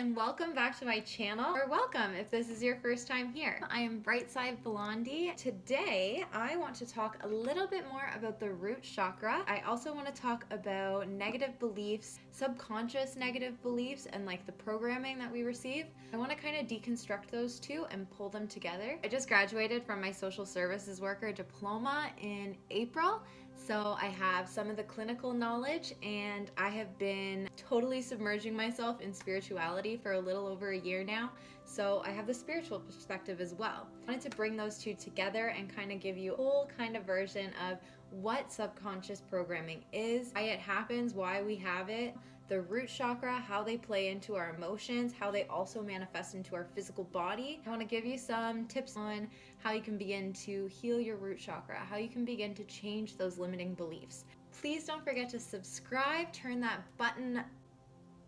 and welcome back to my channel, or welcome if this is your first time here. I am BrightSideBlondie. Today I want to talk a little bit more about the root chakra. I also want to talk about negative beliefs, subconscious negative beliefs, and like the programming that we receive. I want to kind of deconstruct those two and pull them together. I just graduated from my social services worker diploma in April. So I have some of the clinical knowledge, and I have been totally submerging myself in spirituality for a little over a year now. So I have the spiritual perspective as well. I wanted to bring those two together and kind of give you a whole kind of version of what subconscious programming is, why it happens, why we have it, the root chakra, how they play into our emotions, how they also manifest into our physical body. I want to give you some tips on how you can begin to heal your root chakra, how you can begin to change those limiting beliefs. Please don't forget to subscribe, turn that button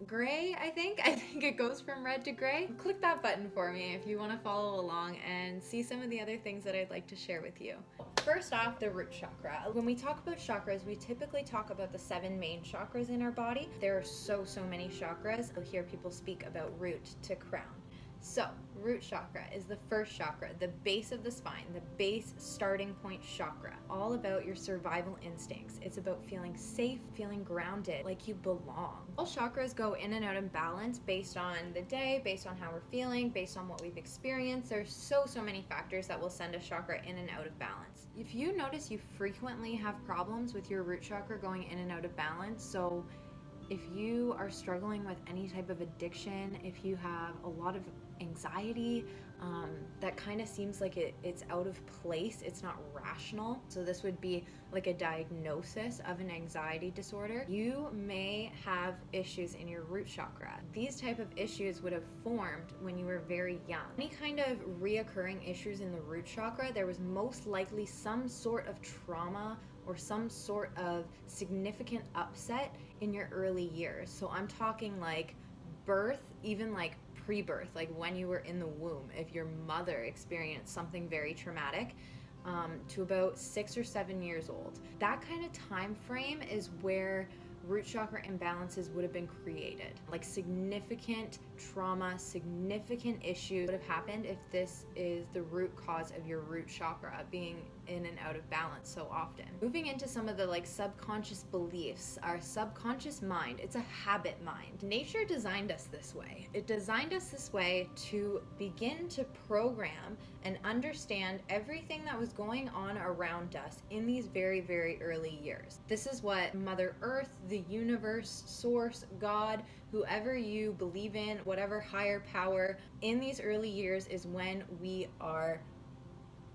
gray, I think it goes from red to gray. Click that button for me if you want to follow along and see some of the other things that I'd like to share with you. First off, the root chakra. When we talk about chakras, we typically talk about the 7 main chakras in our body. There are so many chakras. You'll hear people speak about root to crown. So, root chakra is the first chakra, the base of the spine, the base starting point chakra. All about your survival instincts. It's about feeling safe, feeling grounded, like you belong. All chakras go in and out of balance based on the day, based on how we're feeling, based on what we've experienced. There's so many factors that will send a chakra in and out of balance. If you notice you frequently have problems with your root chakra going in and out of balance, so if you are struggling with any type of addiction, if you have a lot of anxiety, that kind of seems like it's out of place, it's not rational. So this would be like a diagnosis of an anxiety disorder. You may have issues in your root chakra. These type of issues would have formed when you were very young. Any kind of reoccurring issues in the root chakra, there was most likely some sort of trauma or some sort of significant upset in your early years. So I'm talking like birth, even like pre-birth, like when you were in the womb, if your mother experienced something very traumatic, to about 6 or 7 years old. That kind of time frame is where root chakra imbalances would have been created. Like significant trauma, significant issues would have happened if this is the root cause of your root chakra being in and out of balance so often. Moving into some of the like subconscious beliefs, our subconscious mind, it's a habit mind. Nature designed us this way. It designed us this way to begin to program and understand everything that was going on around us in these very early years. This is what Mother Earth, the universe, source, God, whoever you believe in, whatever higher power, in these early years is when we are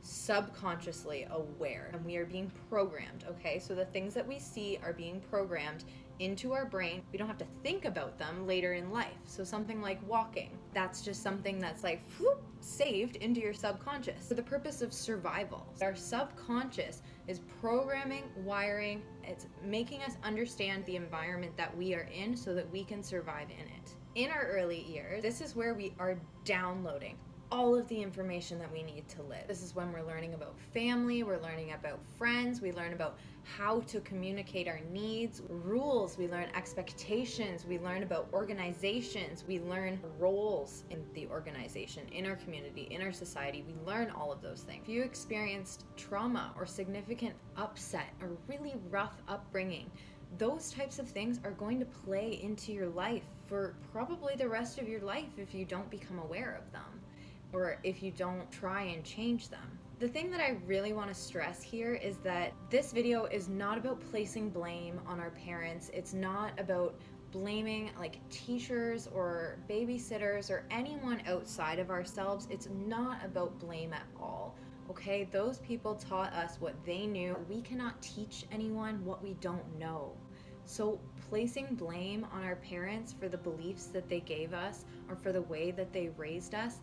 subconsciously aware and we are being programmed, okay? So the things that we see are being programmed into our brain. We don't have to think about them later in life. So something like walking, that's just something that's like whoop, saved into your subconscious for the purpose of survival. Our subconscious is programming, wiring, it's making us understand the environment that we are in so that we can survive in it. In our early years, this is where we are downloading all of the information that we need to live. This is when we're learning about family, we're learning about friends, we learn about how to communicate our needs, rules, we learn expectations, we learn about organizations, we learn roles in the organization, in our community, in our society. We learn all of those things. If you experienced trauma or significant upset or really rough upbringing, those types of things are going to play into your life for probably the rest of your life if you don't become aware of them, or if you don't try and change them. The thing that I really want to stress here is that this video is not about placing blame on our parents. It's not about blaming like teachers or babysitters or anyone outside of ourselves. It's not about blame at all. Okay, those people taught us what they knew. We cannot teach anyone what we don't know. So placing blame on our parents for the beliefs that they gave us or for the way that they raised us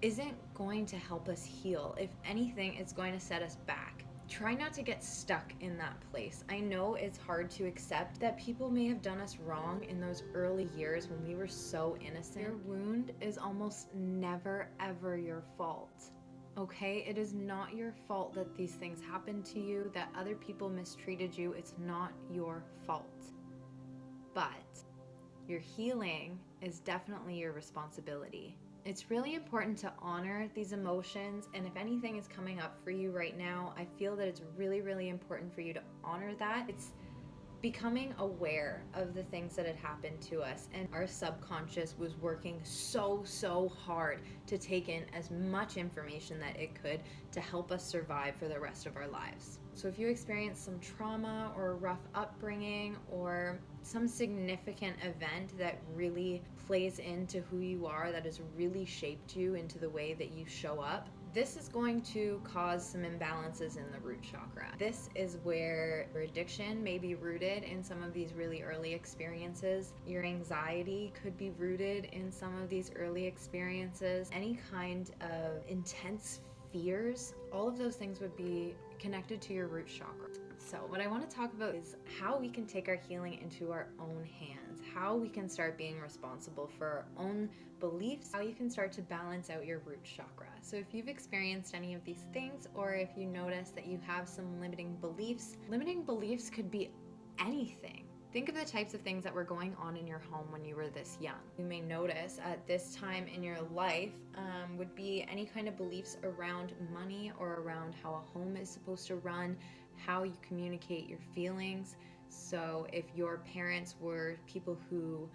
isn't going to help us heal. If anything, it's going to set us back. Try not to get stuck in that place. I know it's hard to accept that people may have done us wrong in those early years when we were so innocent. Your wound is almost never ever your fault. Okay, it is not your fault that these things happened to you, that other people mistreated you. It's not your fault. But your healing is definitely your responsibility. It's really important to honor these emotions, and if anything is coming up for you right now, I feel that it's really, really important for you to honor that. It's becoming aware of the things that had happened to us, and our subconscious was working so hard to take in as much information that it could to help us survive for the rest of our lives. So if you experience some trauma or a rough upbringing or some significant event that really plays into who you are, that has really shaped you into the way that you show up, this is going to cause some imbalances in the root chakra. This is where your addiction may be rooted in some of these really early experiences. Your anxiety could be rooted in some of these early experiences. Any kind of intense fears, all of those things would be connected to your root chakra. So what I want to talk about is how we can take our healing into our own hands, how we can start being responsible for our own beliefs, how you can start to balance out your root chakra. So if you've experienced any of these things, or if you notice that you have some limiting beliefs could be anything. Think of the types of things that were going on in your home when you were this young. You may notice at this time in your life would be any kind of beliefs around money or around how a home is supposed to run, how you communicate your feelings. So if your parents were people who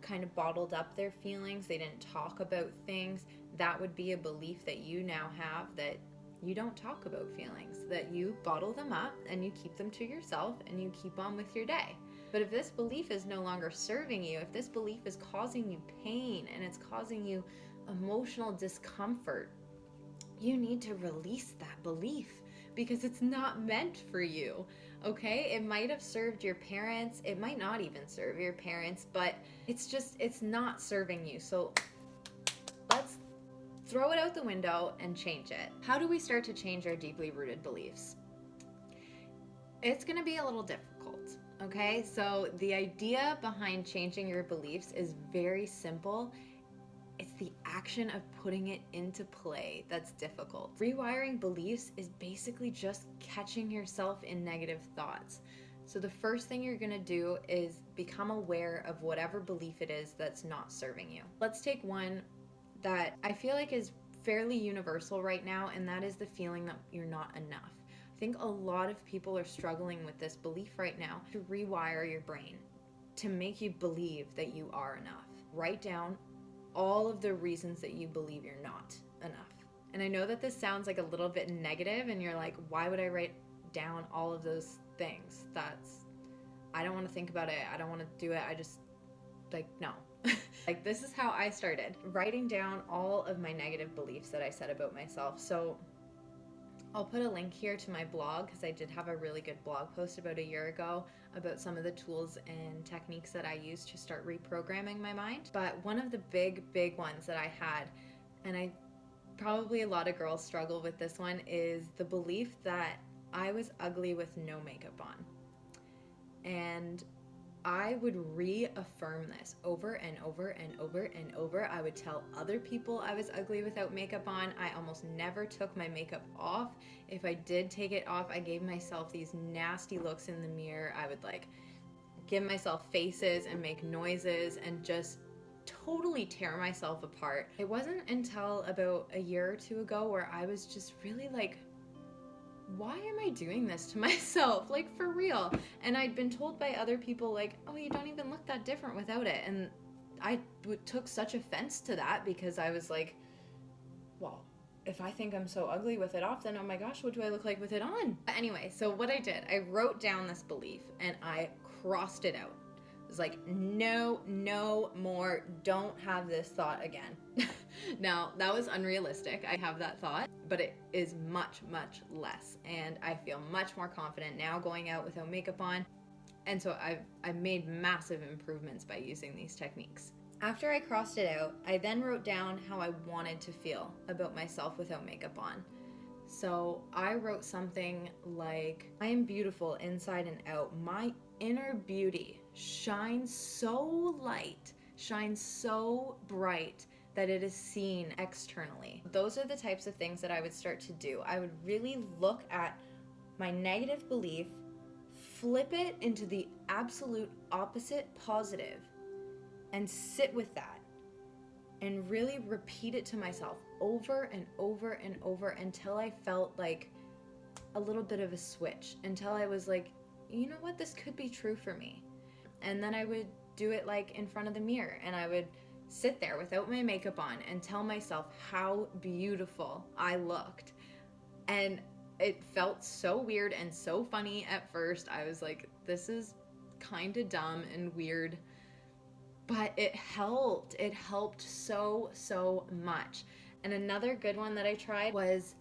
kind of bottled up their feelings, they didn't talk about things, that would be a belief that you now have, that you don't talk about feelings, that you bottle them up and you keep them to yourself and you keep on with your day. But if this belief is no longer serving you, if this belief is causing you pain and it's causing you emotional discomfort, you need to release that belief, because it's not meant for you, okay? It might have served your parents, it might not even serve your parents, but it's not serving you. So let's throw it out the window and change it. How do we start to change our deeply rooted beliefs? It's gonna be a little difficult, okay? So the idea behind changing your beliefs is very simple. It's the action of putting it into play that's difficult. Rewiring beliefs is basically just catching yourself in negative thoughts. So the first thing you're gonna do is become aware of whatever belief it is that's not serving you. Let's take one that I feel like is fairly universal right now, and that is the feeling that you're not enough. I think a lot of people are struggling with this belief right now, to rewire your brain, to make you believe that you are enough. Write down all of the reasons that you believe you're not enough. And I know that this sounds like a little bit negative, and you're like, why would I write down all of those things? I don't want to think about it. I don't want to do it. I just, no. Like, this is how I started, writing down all of my negative beliefs that I said about myself. So I'll put a link here to my blog, because I did have a really good blog post about a year ago about some of the tools and techniques that I use to start reprogramming my mind. But one of the big ones that I had, and probably a lot of girls struggle with this one, is the belief that I was ugly with no makeup on. And I would reaffirm this over and over and over and over. I would tell other people I was ugly without makeup on. I almost never took my makeup off. If I did take it off, I gave myself these nasty looks in the mirror. I would give myself faces and make noises and just totally tear myself apart. It wasn't until about a year or two ago where I was just really why am I doing this to myself? For real. And I'd been told by other people oh, you don't even look that different without it. And I took such offense to that, because I was well, if I think I'm so ugly with it off, then oh my gosh, what do I look like with it on? But anyway, so what I did, I wrote down this belief and I crossed it out. It was no more, don't have this thought again. Now, that was unrealistic. I have that thought, but it is much less. And I feel much more confident now going out without makeup on. And so I've made massive improvements by using these techniques. After I crossed it out, I then wrote down how I wanted to feel about myself without makeup on. So I wrote something like, I am beautiful inside and out. My inner beauty shines so light, shines so bright that it is seen externally. Those are the types of things that I would start to do. I would really look at my negative belief, flip it into the absolute opposite positive, and sit with that and really repeat it to myself over and over and over until I felt like a little bit of a switch, until I was like, you know what, this could be true for me. And then I would do it like in front of the mirror, and I would sit there without my makeup on and tell myself how beautiful I looked. And it felt so weird and so funny at first. I was like, this is kind of dumb and weird, but it helped. It helped so, so much. And another good one that I tried was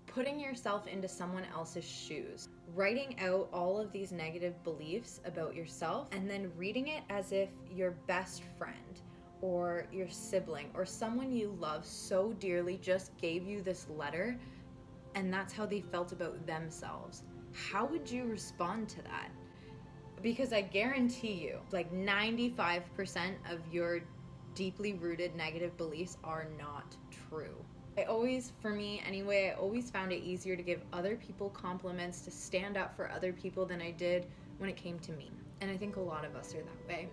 putting yourself into someone else's shoes, writing out all of these negative beliefs about yourself and then reading it as if your best friend or your sibling or someone you love so dearly just gave you this letter, and that's how they felt about themselves. How would you respond to that? Because I guarantee you, like 95% of your deeply rooted negative beliefs are not true. I always found it easier to give other people compliments, to stand up for other people than I did when it came to me. And I think a lot of us are that way.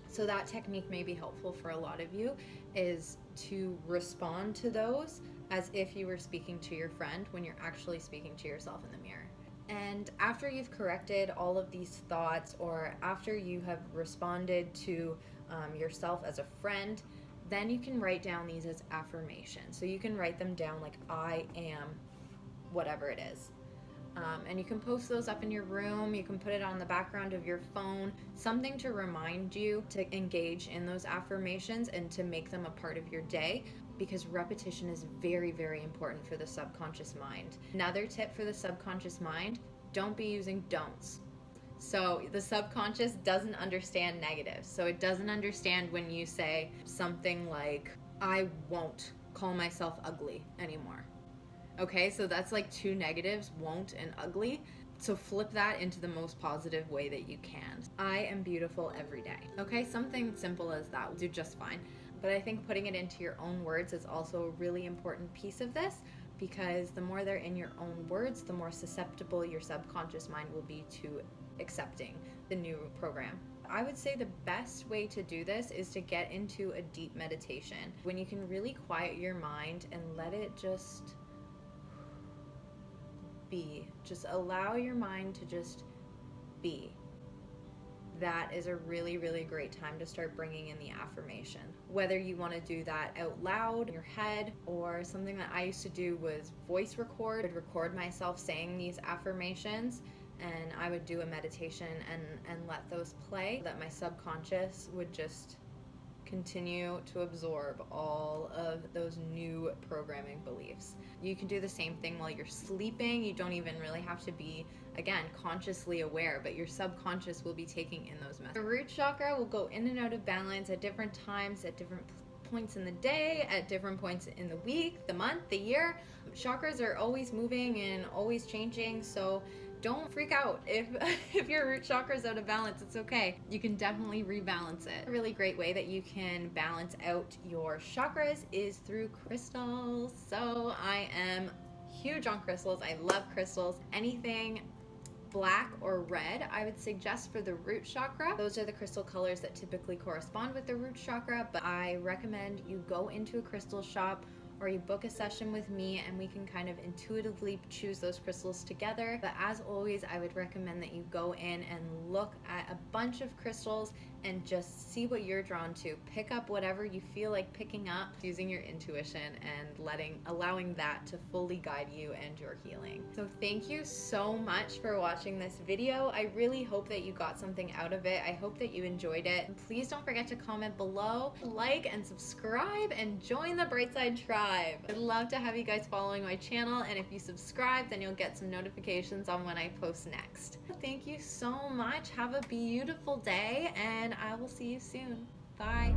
So that technique may be helpful for a lot of you, is to respond to those as if you were speaking to your friend when you're actually speaking to yourself in the mirror. And after you've corrected all of these thoughts, or after you have responded to yourself as a friend, then you can write down these as affirmations. So you can write them down like, I am whatever it is. And you can post those up in your room. You can put it on the background of your phone, something to remind you to engage in those affirmations and to make them a part of your day, because repetition is very, very important for the subconscious mind. Another tip for the subconscious mind, don't be using don'ts. So the subconscious doesn't understand negatives. So it doesn't understand when you say something like, I won't call myself ugly anymore. Okay, so that's like two negatives, won't and ugly. So flip that into the most positive way that you can. I am beautiful every day. Okay, something simple as that will do just fine. But I think putting it into your own words is also a really important piece of this, because the more they're in your own words, the more susceptible your subconscious mind will be to accepting the new program. I would say the best way to do this is to get into a deep meditation, when you can really quiet your mind and let it just be. Just allow your mind to just be. That is a really, really great time to start bringing in the affirmation. Whether you want to do that out loud in your head, or something that I used to do was voice record. I'd record myself saying these affirmations, and I would do a meditation and let those play, that my subconscious would just continue to absorb all of those new programming beliefs. You can do the same thing while you're sleeping. You don't even really have to be, again, consciously aware, but your subconscious will be taking in those messages. The root chakra will go in and out of balance at different times, at different points in the day, at different points in the week, the month, the year. Chakras are always moving and always changing, so don't freak out if your root chakra is out of balance. It's okay. You can definitely rebalance it. A really great way that you can balance out your chakras is through crystals. So I am huge on crystals. I love crystals. Anything black or red, I would suggest for the root chakra. Those are the crystal colors that typically correspond with the root chakra, but I recommend you go into a crystal shop, or you book a session with me and we can kind of intuitively choose those crystals together. But as always, I would recommend that you go in and look at a bunch of crystals and just see what you're drawn to. Pick up whatever you feel like picking up, using your intuition and allowing that to fully guide you and your healing. So thank you so much for watching this video. I really hope that you got something out of it. I hope that you enjoyed it. And please don't forget to comment below, like and subscribe, and join the Brightside Tribe. I'd love to have you guys following my channel, and if you subscribe, then you'll get some notifications on when I post next. Thank you so much. Have a beautiful day, and I will see you soon. Bye.